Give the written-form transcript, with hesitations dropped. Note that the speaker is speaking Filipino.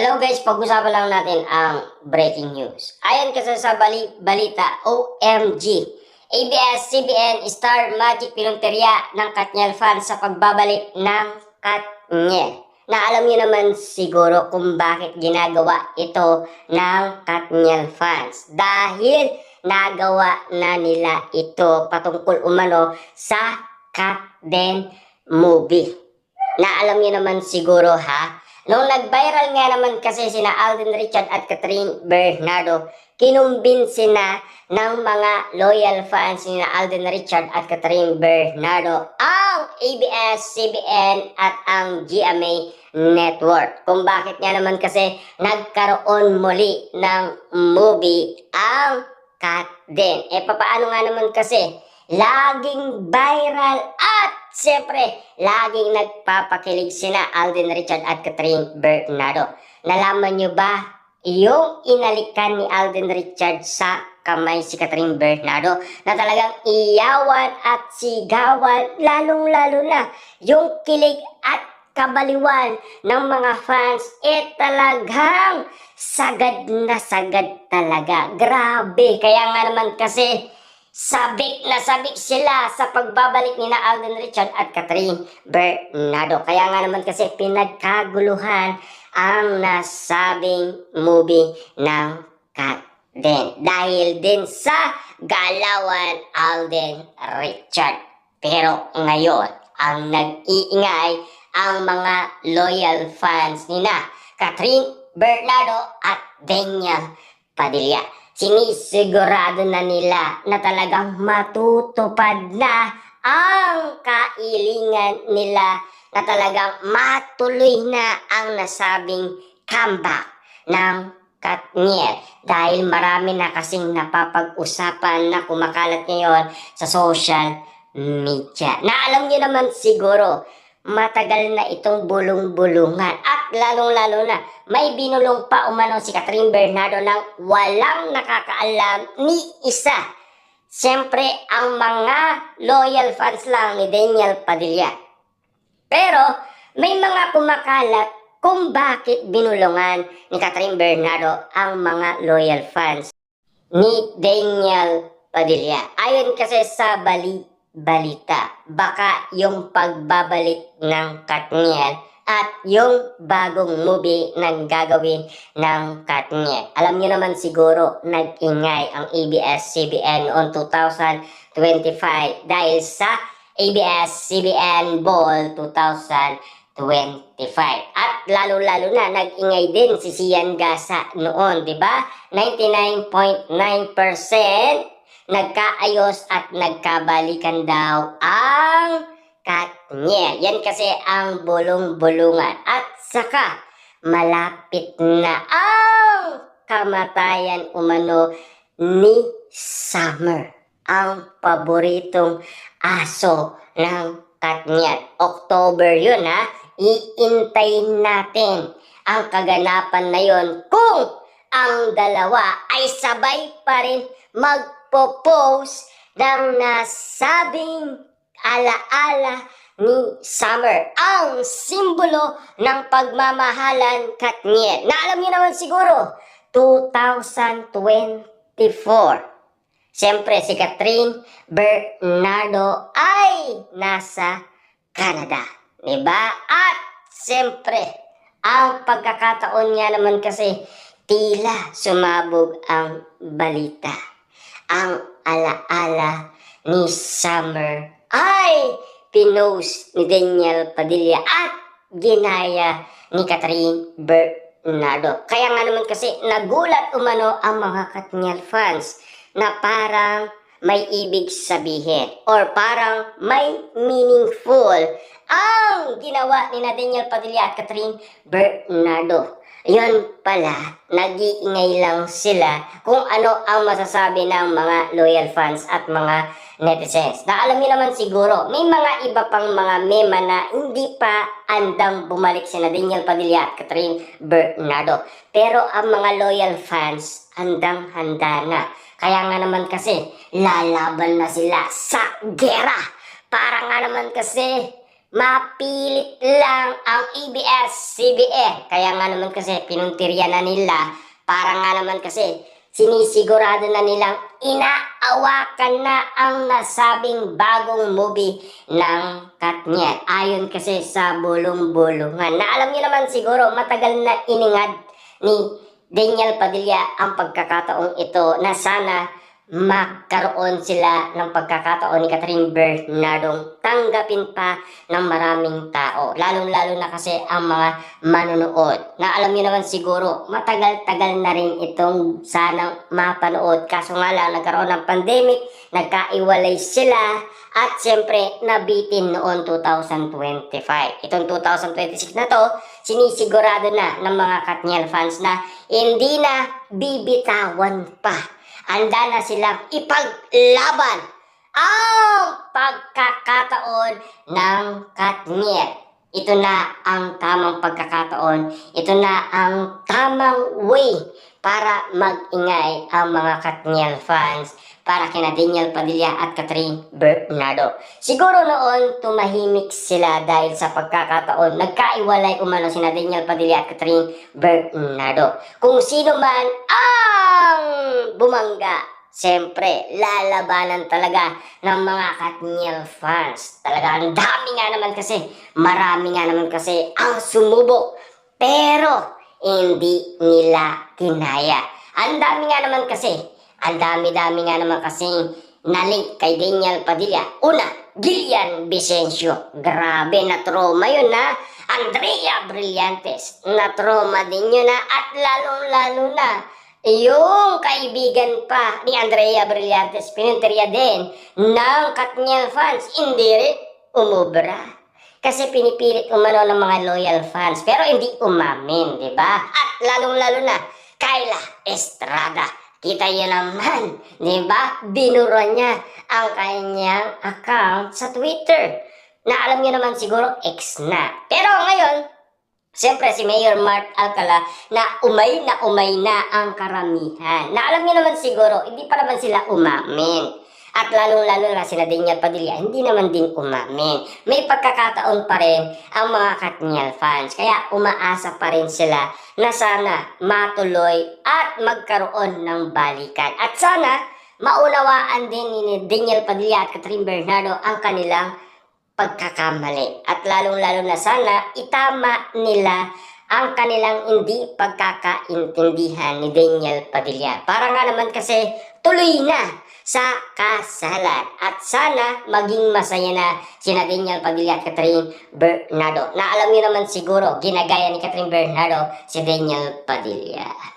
Hello guys, pag-usapan lang natin ang breaking news. Ayon kasi sa balita, OMG, ABS-CBN Star Magic pinunterya ng Katniel fans sa pagbabalik ng Katniel. Na alam niyo naman siguro kung bakit ginagawa ito ng Katniel fans. Dahil nagawa na nila ito patungkol umano sa Katden movie. Na alam niyo naman siguro ha. Nung nag-viral nga naman kasi sina Alden Richard at Catherine Bernardo, kinumbinsi na ng mga loyal fans ni Alden Richard at Catherine Bernardo ang ABS-CBN at ang GMA Network. Kung bakit nga naman kasi nagkaroon muli ng movie ang Katden. Papaano nga naman kasi laging viral at siyempre, laging nagpapakilig sina Alden Richard at Catherine Bernardo. Nalaman nyo ba yung inalikan ni Alden Richard sa kamay si Catherine Bernardo na talagang iyawan at sigawan, lalong-lalo na yung kilig at kabaliwan ng mga fans, talagang sagad na sagad talaga. Grabe, kaya nga naman kasi sabik na sabik sila sa pagbabalik ni Alden Richard at Catherine Bernardo. Kaya nga naman kasi pinagkaguluhan ang nasabing movie ng Katden. Dahil din sa galawan Alden Richard. Pero ngayon, ang nag-iingay ang mga loyal fans ni Catherine Bernardo at Daniel Padilla. Sinisigurado na nila na talagang matutupad na ang kailingan nila na talagang matuloy na ang nasabing comeback ng Katniel. Dahil marami na kasing napapag-usapan na kumakalat ngayon sa social media. Na alam niyo naman siguro, matagal na itong bulong-bulungan at lalong-lalo na may binulong pa umano si Catherine Bernardo ng walang nakakaalam ni isa. Siyempre, ang mga loyal fans lang ni Daniel Padilla. Pero, may mga kumakalat kung bakit binulungan ni Catherine Bernardo ang mga loyal fans ni Daniel Padilla. Ayon kasi sa balita, baka yung pagbabalik ng Katniel at yung bagong movie na gagawin ng Katniel. Alam niyo naman siguro, nag-ingay ang ABS-CBN noong 2025 dahil sa ABS-CBN Ball 2025. At lalo-lalo na, nag-ingay din si Sian Gasa noon, di ba? 99.9% nagkaayos at nagkabalikan daw ang Katniel. Yan kasi ang bulong-bulungan. At saka, malapit na ang kamatayan umano ni Summer, ang paboritong aso ng Katniel. October yun ha. Iintayin natin ang kaganapan na yun kung ang dalawa ay sabay pa rin magpo-post ng nasabing alaala ni Summer, ang simbolo ng pagmamahalan Katniel. Na alam niyo naman siguro, 2024. Siyempre, si Catherine Bernardo ay nasa Canada. Diba? At siyempre, ang pagkakataon niya naman kasi tila sumabog ang balita. Ang alaala ni Summer ay pinost ni Daniel Padilla at ginaya ni Catherine Bernardo. Kaya nga naman kasi nagulat umano ang mga Katniel fans na parang may ibig sabihin or parang may meaningful ang ginawa ni Daniel Padilla at Catherine Bernardo. Yun pala, nag-iingay lang sila kung ano ang masasabi ng mga loyal fans at mga netizens. Na alam niyo naman siguro, may mga iba pang mga mema na hindi pa andang bumalik sina Daniel Padilla at Catherine Bernardo. Pero ang mga loyal fans, handang-handa na. Kaya nga naman kasi, lalaban na sila sa gera. Para nga naman kasi mapilit lang ang ABS-CBN. Kaya nga naman kasi pinuntirya na nila, para nga naman kasi sinisigurado na nilang inaawakan na ang nasabing bagong movie ng Katniel. Ayon kasi sa bulong-bulungan. Na alam niyo naman siguro, matagal na iningad ni Daniel Padilla ang pagkakataong ito na sana magkaroon sila ng pagkakataon ni Catherine Bernardo tanggapin pa ng maraming tao. Lalong-lalo na kasi ang mga manonood. Na alam niyo naman siguro, matagal-tagal na rin itong sanang mapanood. Kaso nga lang, nagkaroon ng pandemic, nagkaiwalay sila, at siyempre, nabitin noon 2025. Itong 2026 na to, sinisigurado na ng mga Katniel fans na hindi na bibitawan pa. Handa na silang ipaglaban ang pagkakataon ng Katniel. Ito na ang tamang pagkakataon. Ito na ang tamang way para mag-ingay ang mga Katniel fans para kina Daniel Padilla at Catherine Bernardo. Siguro noon tumahimik sila dahil sa pagkakataon nagkaiwalay umano sina Daniel Padilla at Catherine Bernardo. Kung sino man ang bumangga, siyempre lalabanan talaga ng mga Katniel fans. Talaga ang dami nga naman kasi, marami nga naman kasi ang sumubo, pero hindi nila kinaya. Ang dami nga naman kasi, ang dami-dami nga naman kasing nalink kay Daniel Padilla. Una, Gillian Vicencio. Grabe, na-trauma yun na. Andrea Brillantes, na-trauma din yun na. At lalong-lalo na, yung kaibigan pa ni Andrea Brillantes, pinuntirya din ng Katniel fans. Hindi rin umubra. Kasi pinipilit umano ng mga loyal fans. Pero hindi umamin, di ba? At lalong-lalo na, Kyla Estrada. Kita yun naman, di ba? Binura niya ang kanyang account sa Twitter. Na alam niyo naman siguro, ex na. Pero ngayon, siyempre si Mayor Mark Alcala na umay na ang karamihan. Na alam niyo naman siguro, hindi pa naman sila umamin. At lalong-lalo na sila Daniel Padilla, hindi naman din umamin. May pagkakataon pa rin ang mga Katniel fans. Kaya umaasa pa rin sila na sana matuloy at magkaroon ng balikan. At sana maunawaan din ni Daniel Padilla at Catherine Bernardo ang kanilang pagkakamali. At lalong-lalo na sana itama nila ang kanilang hindi pagkakaintindihan ni Daniel Padilla. Para nga naman kasi tuloy na sa kasalan. At sana maging masaya na sina Daniel Padilla at Catherine Bernardo. Na alam niyo naman siguro, ginagaya ni Catherine Bernardo si Daniel Padilla.